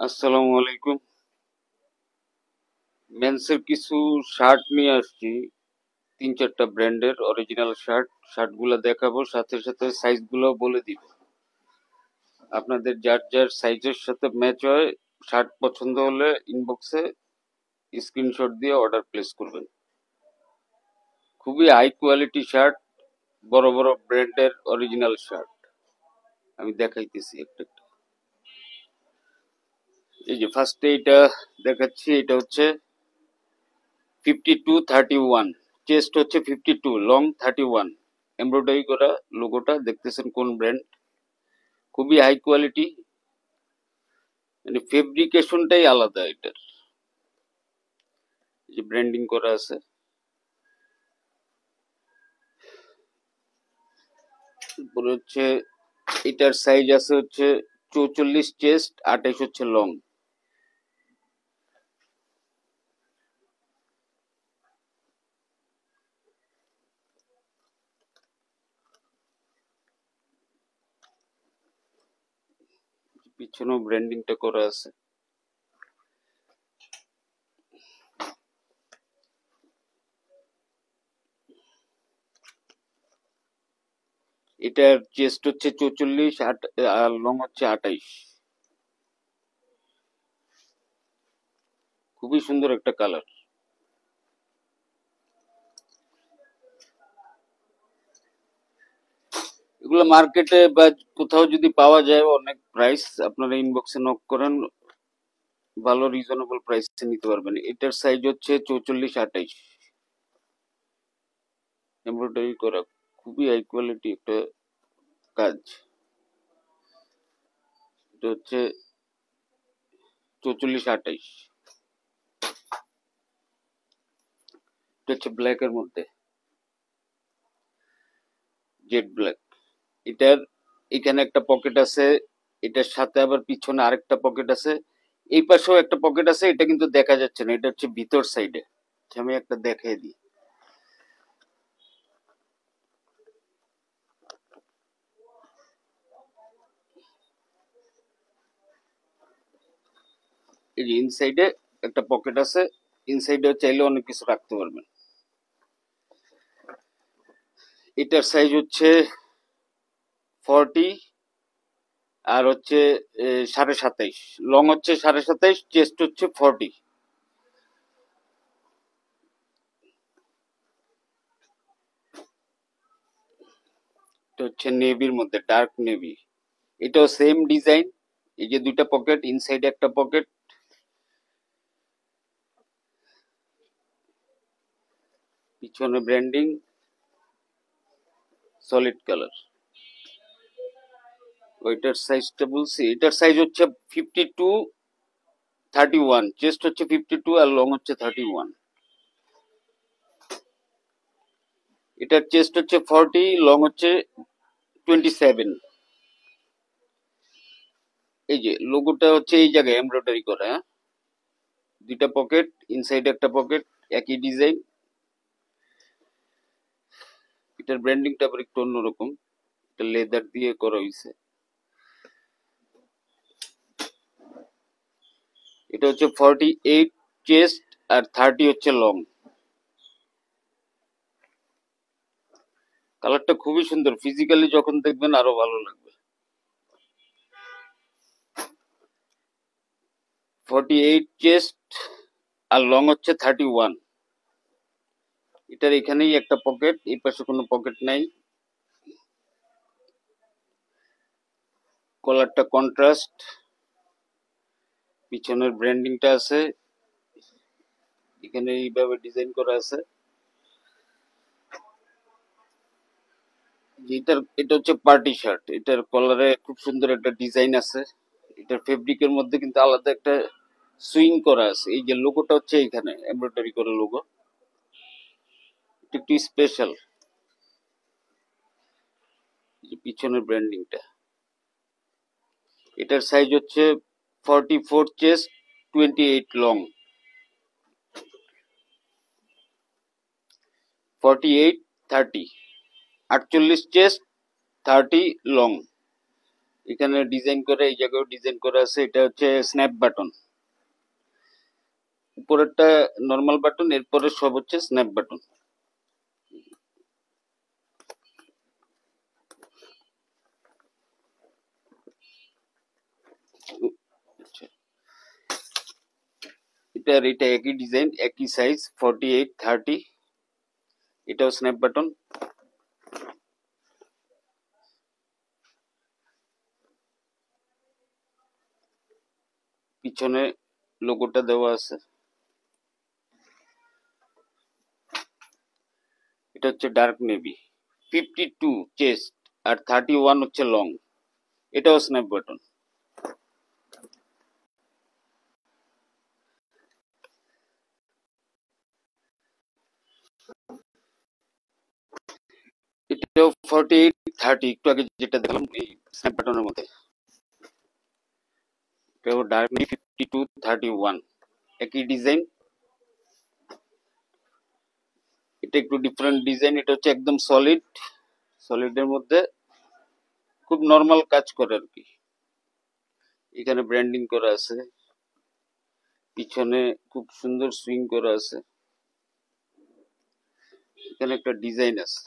আসসালামু আলাইকুম। মেন্সের কিছু শার্ট নিয়ে আসছি, 3-4টা ব্র্যান্ডের অরিজিনাল শার্টগুলো দেখাবো, সাথে সাথে সাইজগুলো বলে দিব। আপনাদের যার যার সাইজের সাথে ম্যাচ হয় শার্ট পছন্দ হলে ইনবক্সে স্ক্রিনশট দিয়ে অর্ডার প্লেস করবেন। খুবই হাই কোয়ালিটি শার্ট, বড় বড় ব্র্যান্ডের অরিজিনাল শার্ট আমি দেখাইতেছি একটা একটা। এই যে ফার্স্টে এটা দেখাচ্ছি, এটা হচ্ছে 52-31, চেস্ট হচ্ছে 52, লং 31, এমব্রয়ডারি করা লোগোটা দেখতেছেন কোন ব্র্যান্ড, খুবই হাই কোয়ালিটি, মানে ফেব্রিকেশনটাই আলাদা এটার, যে ব্র্যান্ডিং করা আছে। তারপরে হচ্ছে এটার সাইজ আছে হচ্ছে 44 চেস্ট, 28 হচ্ছে লং। পিছনেও ব্র্যান্ডিংটা করা আছে। এটার চেস্ট হচ্ছে 44 আর লং হচ্ছে 28। খুবই সুন্দর একটা কালার। এগুলো মার্কেটে বা কোথাও যদি পাওয়া যায় অনেক প্রাইস, আপনারা ইনবক্সে নক করেন, ভালো রিজনেবল প্রাইসে নিতে পারবেন। এটার সাইজ হচ্ছে 44-28, এমব্রয়ডারি করা, খুবই হাই কোয়ালিটি একটা কাজ। এটা হচ্ছে 44-28, এটা হচ্ছে ব্ল্যাক এর মধ্যে, জেড ব্ল্যাক। এটার এখানে একটা পকেট আছে, এটার সাথে আবার পিছনে আরেকটা পকেট আছে, এই পাশেও একটা পকেট আছে, এটা কিন্তু দেখা যাচ্ছে না, এটা হচ্ছে ভিতর সাইডে। আমি একটা দেখাই দিই। এই যে ইনসাইডে একটা পকেট আছে, ইনসাইডে চাইলে অনেক কিছু রাখতে পারবেন। এটার সাইজ হচ্ছে 40 আর হচ্ছে 27.5, লং হচ্ছে 27.5, চেস্ট হচ্ছে 40। এটা হচ্ছে নেভির মধ্যে, ডার্ক নেভি। এটাও সেম ডিজাইন, এই যে দুইটা পকেট, ইনসাইডে একটা পকেট, পিছনে ব্র্যান্ডিং, সলিড কালার। ওইটার সাইজটা বলছি, এটার সাইজ হচ্ছে 52-31, চেস্ট হচ্ছে 52 আর লং হচ্ছে 31। এটার চেস্ট হচ্ছে 40, লং হচ্ছে 27। এই যে লোগোটা হচ্ছে এই জায়গায় এমব্রয়ডারি করা, হ্যাঁ, দুইটা পকেট, ইনসাইডে একটা পকেট, একই ডিজাইন। এটার ব্র্যান্ডিংটা আবার একটু অন্যরকম, এটা লেদার দিয়ে করা হয়েছে। এটা হচ্ছে 48 চেস্ট আর 30 হচ্ছে লং। কালারটা খুবই সুন্দর, ফিজিক্যালি যখন দেখবেন আরো ভালো লাগবে। 48 চেস্ট আর লং হচ্ছে 31। এটার এখানেই একটা পকেট, এই পাশে কোনো পকেট নাই। কলারটা কন্ট্রাস্ট, পিছনের ব্র্যান্ডিংটা আছে, এখানে এইভাবে ডিজাইন করা আছে। এটা হচ্ছে পার্টি শার্ট, এটার কলারে খুব সুন্দর একটা ডিজাইন আছে। এটার ফেব্রিকের মধ্যে কিন্তু আলাদা একটা সুইং করা আছে, এই যে লোগোটা হচ্ছে এখানে এমব্রয়ডারি করা লোগো, এটা একটু স্পেশাল। পিছনের ব্র্যান্ডিংটা। এটার সাইজ হচ্ছে 44 চেস্ট, 28 লং। 48-30, 48 chest, 30 long. এখানে ডিজাইন করা, এই জায়গায় ডিজাইন করা আছে। এটা হচ্ছে স্ন্যাপ বাটন, উপরেরটা নরমাল বাটন, এরপরে সব হচ্ছে স্ন্যাপ বাটন। এটার এটা একই ডিজাইন, একই সাইজ, 48-30। এটাও স্ন্যাপ বাটন। পিছনে লোগোটা দেওয়া আছে। এটা হচ্ছে ডার্ক নেভি, 52 চেস্ট আর 31 হচ্ছে লং। এটাও স্ন্যাপ বাটন। এটাও 48-30, একটু আগে যেটা দেখলাম এই স্ন্যাপ বাটনের মধ্যে। এটাও ডার্ক নেভি, 52-31, একই ডিজাইন। এটা একটু ডিফারেন্ট ডিজাইন। এটা হচ্ছে একদম সলিড, সলিডের মধ্যে খুব নরমাল কাজ করে আর কি। এখানে ব্র্যান্ডিং করা আছে, পিছনে খুব সুন্দর সুইং করা আছে। এখানে একটা ডিজাইন আছে।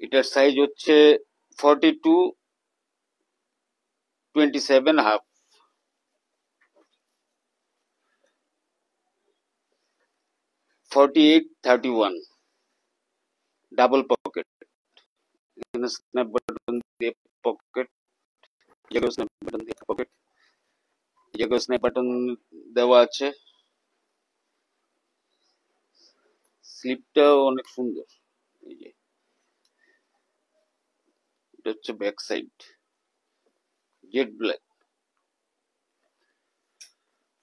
এটার সাইজ হচ্ছে 42-27 হাফ। $48-31, double pocket. এখানে স্ন্যাপ বাটন দিয়ে পকেট, জায়গায় স্ন্যাপ বাটন দিয়ে পকেট, জায়গায় স্ন্যাপ বাটন দেওয়া আছে। স্লিপটাও অনেক সুন্দর। এই যে এটা হচ্ছে ব্যাক সাইড, জেড ব্ল্যাক,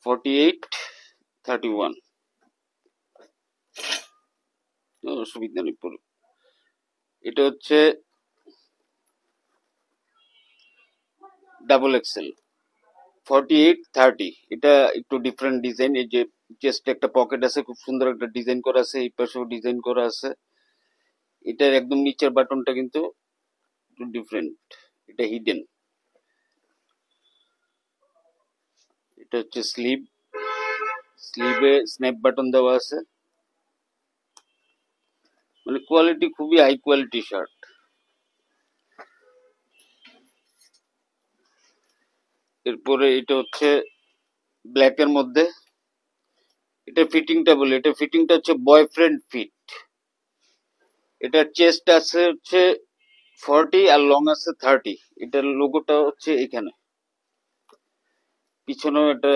48-31। অসুবিধা নেই পরে। এটা হচ্ছে ডাবল এক্সেল, 48-30। এটা একটু ডিফারেন্ট ডিজাইন। এই যে চেস্টে একটা পকেট আছে, খুব সুন্দর একটা ডিজাইন করা আছে, এই পাশেও ডিজাইন করা আছে। এটার একদম নিচের বাটনটা কিন্তু একটু ডিফারেন্ট, এটা হিডেন। এটা হচ্ছে স্লিভ, স্লিভে স্ন্যাপ বাটন দেওয়া আছে। মানে কোয়ালিটি খুবই হাই কোয়ালিটি শার্ট। এরপরে এটা হচ্ছে ব্ল্যাক এর মধ্যে। এটা ফিটিংটা বলি, এটা ফিটিংটা হচ্ছে বয়ফ্রেন্ড ফিট। এটার চেস্ট আছে হচ্ছে 40 আর লং আছে 30। এটার লোগোটা হচ্ছে এখানে, পিছনেও একটা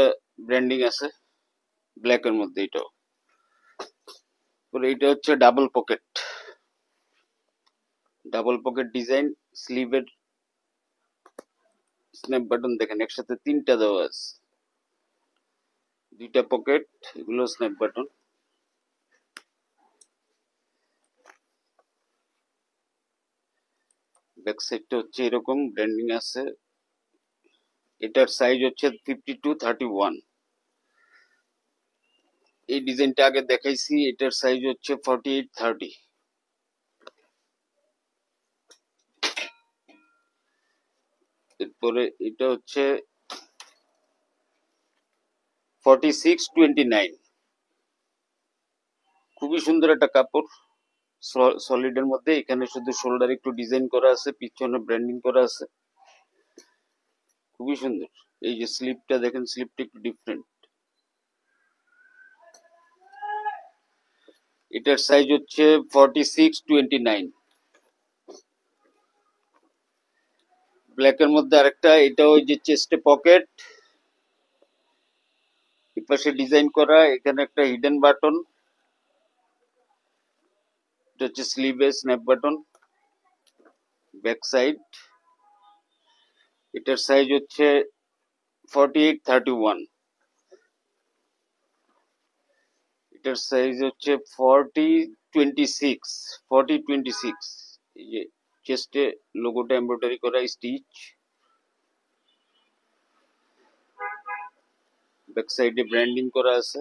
ব্র্যান্ডিং আছে ব্ল্যাক এর মধ্যে। এটাও এটা হচ্ছে double pocket, double pocket design. স্লিভের স্ন্যাপ বাটন দেখেন, একসাথে তিনটা দেওয়া আছে, দুইটা পকেট, এগুলো স্ন্যাপ বাটন। ব্যাক সাইডটা হচ্ছে এরকম ব্র্যান্ডিং আছে। এটার সাইজ হচ্ছে 52-31। এই ডিজাইনটা আগে দেখাইছি, এটার সাইজ হচ্ছে 48-30। এরপরে এটা হচ্ছে 46-29। খুবই সুন্দর একটা কাপড়, সলিডের মধ্যে। এখানে শুধু শোল্ডার একটু ডিজাইন করা আছে, পিছনে ব্র্যান্ডিং করা আছে, খুবই সুন্দর। এই যে স্লিপটা দেখেন, স্লিপটা একটু ডিফারেন্ট। এটার সাইজ হচ্ছে 46-29। ব্ল্যাক এর মধ্যে আরেকটা, এটা ওই যে চেস্টে পকেট, এপাশে ডিজাইন করা, এখানে একটা হিডেন বাটন। এটা হচ্ছে স্লিভে স্ন্যাপ বাটন, ব্যাক সাইড। এটার সাইজ হচ্ছে 48-31। এটার সাইজ হচ্ছে 40-26। এই যে চেস্টে লোগোটা এমব্রয়ডারি করা, স্টিচ। ব্যাক সাইডে ব্র্যান্ডিং করা আছে।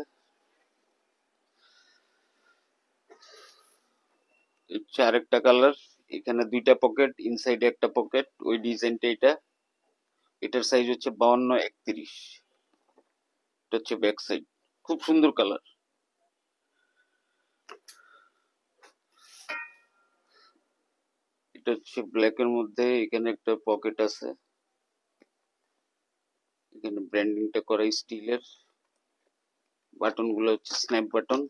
হচ্ছে আরেকটা কালার, এখানে দুইটা পকেট, ইনসাইডে একটা পকেট, ওই ডিজাইনটা এটা। এটার সাইজ হচ্ছে 52-31। এটা হচ্ছে ব্যাক সাইড, খুব সুন্দর কালার। এটা হচ্ছে ব্ল্যাক এর মধ্যে, এখানে একটা পকেট আছে, এখানে ব্র্যান্ডিংটা করা স্টিলের, বাটন গুলো হচ্ছে স্ন্যাপ বাটন।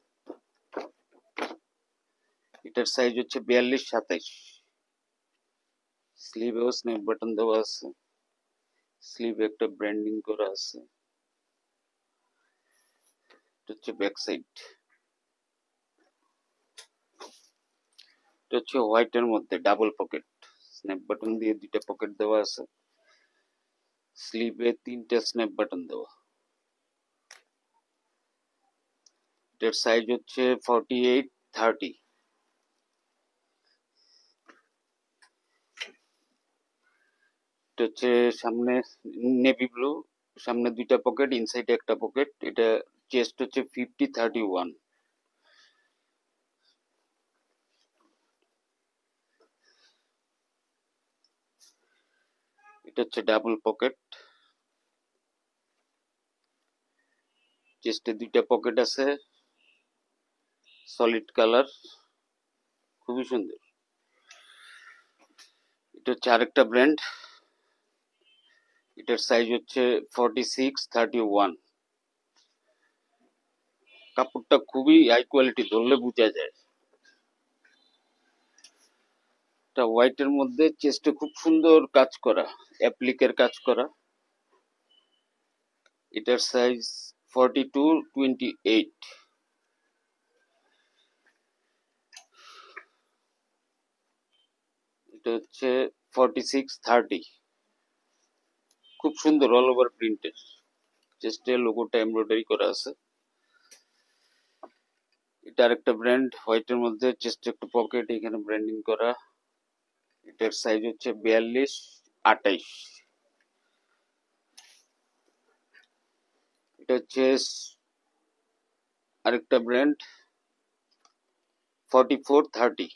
এটার সাইজ হচ্ছে 42-27। স্লিভেও স্ন্যাপ বাটন দেওয়া আছে, স্লিভে একটা ব্র্যান্ডিং করা আছে। এটা হচ্ছে ব্যাক সাইড। এটা হচ্ছে হোয়াইট এর মধ্যে ডাবল পকেট, স্ন্যাপ বাটন দিয়ে দুইটা পকেট দেওয়া আছে, স্লিভে 3টা স্ন্যাপ বাটন দেওয়া। এটার সাইজ হচ্ছে 48-30। এটা হচ্ছে সামনে নেভি ব্লু, সামনে দুইটা পকেট, ইনসাইডে একটা পকেট। এটা চেস্ট হচ্ছে 50-31। এটা হচ্ছে ডাবল পকেট, চেস্টে দুইটা পকেট আছে, সলিড কালার, খুবই সুন্দর। এটা হচ্ছে আরেকটা ব্র্যান্ড, এটার সাইজ হচ্ছে 46-31। কাপড়টা খুবই হাই কোয়ালিটি, ধরলে বোঝা যায়। এটা হোয়াইট এর মধ্যে, চেস্টে খুব সুন্দর কাজ করা, অ্যাপ্লিকের কাজ করা। এটার সাইজ 42-28। এটা হচ্ছে 46-30। খুব সুন্দর অল ওভার প্রিন্টের, চেস্টে লোগোটা এমব্রয়ডারি করা আছে। এটা আরেকটা ব্র্যান্ড, হোয়াইট এর মধ্যে, চেস্টে একটা পকেট, এখানে ব্র্যান্ডিং করা। এটার সাইজ হচ্ছে 42-28। এটা হচ্ছে আরেকটা ব্র্যান্ড 44-30,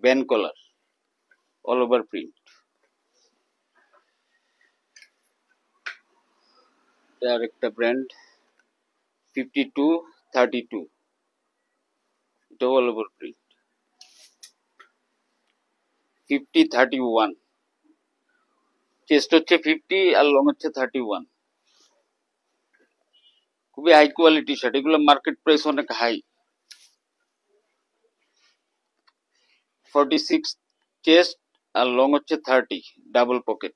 ব্যান কলার, অল ওভার প্রিন্ট। এটা আরেকটা ব্র্যান্ড 52-32, এটা অল ওভার প্রিন্ট। 50-31, চেস্ট হচ্ছে 50 আর লং হচ্ছে 31। খুবই হাই কোয়ালিটি শার্ট, এগুলো মার্কেট প্রাইস অনেক হাই। 46 চেস্ট আর লং হচ্ছে 30, ডাবল পকেট।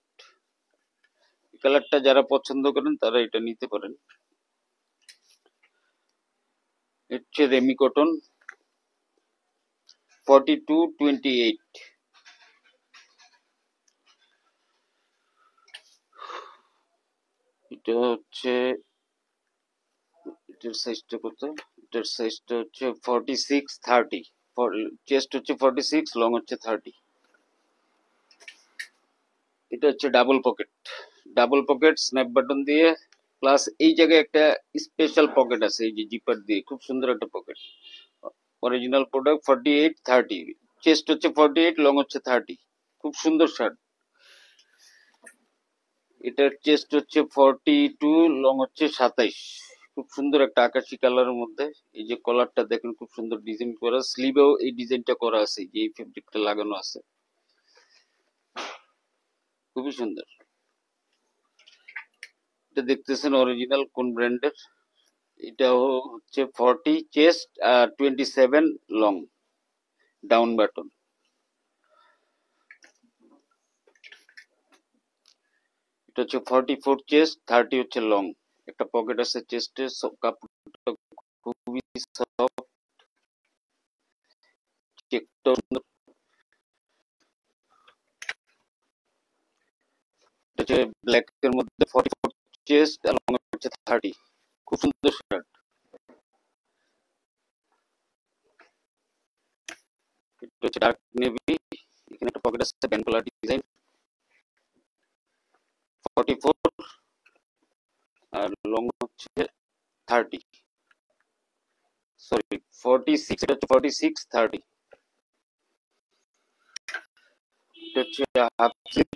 এই কালারটা যারা পছন্দ করেন তারা এটা নিতে পারেন। হচ্ছে রেমি কটন 42-28। এটা হচ্ছে, এটার সাইজটা কত, এটার সাইজটা হচ্ছে 46-30। চেস্ট হচ্ছে 46, লং হচ্ছে 30। এটা হচ্ছে double pocket, double pocket snap button দিয়ে, প্লাস এই জায়গায় একটা স্পেশাল পকেট আছে, এই যে জিপার দিয়ে, খুব সুন্দর একটা পকেট। অরিজিনাল প্রোডাক্ট 48-30, চেস্ট হচ্ছে 48, লং হচ্ছে 30। খুব সুন্দর শার্ট। এটার চেস্ট হচ্ছে 42, লং হচ্ছে 27। খুব সুন্দর একটা আকাশি কালারের মধ্যে। এই যে কলারটা দেখেন, খুব সুন্দর ডিজাইন করা, স্লিভেও এই ডিজাইনটা করা আছে, যে এই ফেব্রিকটা লাগানো আছে, খুবই সুন্দর। এটা দেখতেছেন অরিজিনাল কোন ব্র্যান্ডের, এটাও হচ্ছে 40 চেস্ট আর 27 লং, ডাউন বাটন। এটা হচ্ছে 44 চেস্ট, 30 হচ্ছে লং, একটা পকেট আছে চেস্টে, কাপড়টা খুবই সফট, চেকটাও সুন্দর। এটা হচ্ছে ব্ল্যাক এর মধ্যে 44 চেস্ট আর লং হচ্ছে 30, খুব সুন্দর শার্ট। এটা হচ্ছে ডার্ক নেভি, এখানে একটা পকেট আছে, ব্যান্ড কলার ডিজাইন, 44 আর লং হচ্ছে 30, সরি 46, এটা হচ্ছে 46-30। এটা হচ্ছে হাফ স্লিভ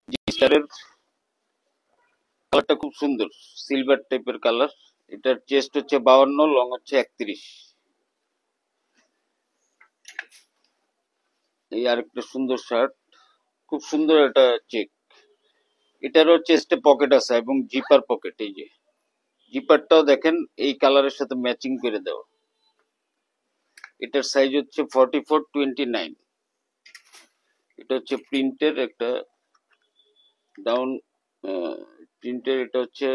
জি স্টারের। কালারটা খুব সুন্দর, সিলভার টাইপের কালার। এটার চেস্ট হচ্ছে 52, লং হচ্ছে 31। এই আরেকটা সুন্দর শার্ট, খুব সুন্দর একটা চেক। এটারও চেস্টে পকেট আছে এবং জিপার পকেট। এই যে জিপারটাও দেখেন এই কালারের সাথে ম্যাচিং করে দেওয়া। এটার সাইজ হচ্ছে 44-29। এটা হচ্ছে প্রিন্টের একটা ডাউন প্রিন্টের। এটা হচ্ছে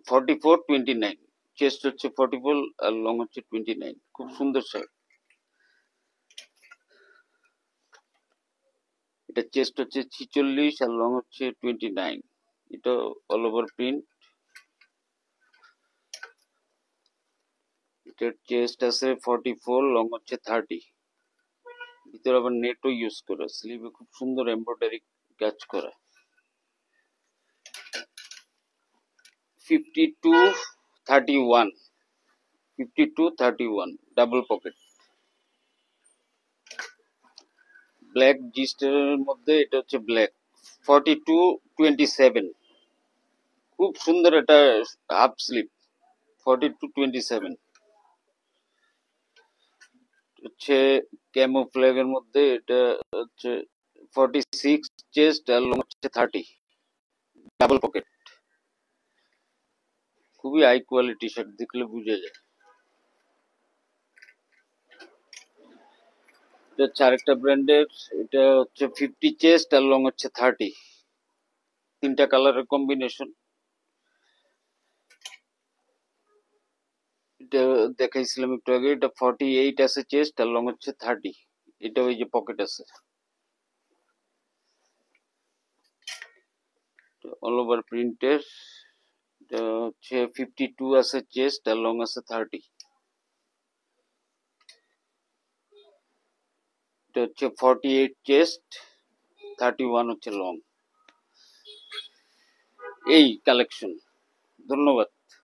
44-29, চেস্ট হচ্ছে 44 আর লং হচ্ছে 29। খুব সুন্দর শার্ট। এটা চেস্ট হচ্ছে 46 আর লং হচ্ছে 29। এটা অল ওভার প্রিন্ট। এটার চেস্ট আছে 44, লং হচ্ছে 30। ভিতরে আবার নেটও ইউজ করা, স্লিভে খুব সুন্দর এমব্রয়ডারি কাজ করা। 52-31, 52-31 ডাবল পকেট, ব্ল্যাক জিস্টারের মধ্যে। এটা হচ্ছে ব্ল্যাক। 42-27, খুব সুন্দর একটা হাফ স্লিভ। 42-27 হচ্ছে ক্যামোফ্ল্যাগের মধ্যে। এটা হচ্ছে 46 চেস্ট আর লং হচ্ছে 30, ডাবল পকেট। খুবই হাই কোয়ালিটি শার্ট, দেখলে বুঝা যায়। এটা হচ্ছে আরেকটা ব্র্যান্ডের। এটা হচ্ছে 50 চেস্ট আর লং হচ্ছে 30, তিনটা কালারের কম্বিনেশন। এটা দেখাইছিলাম একটু আগে। এটা 48 আছে চেস্ট আর লং হচ্ছে 30। এটা ওই যে পকেট আছে। অল ওভার প্রিন্টের। এটা হচ্ছে 52 আছে চেস্ট আর লং আছে 30। এটা হচ্ছে 48 চেস্ট, 31 হচ্ছে লং। এই কালেকশন। ধন্যবাদ।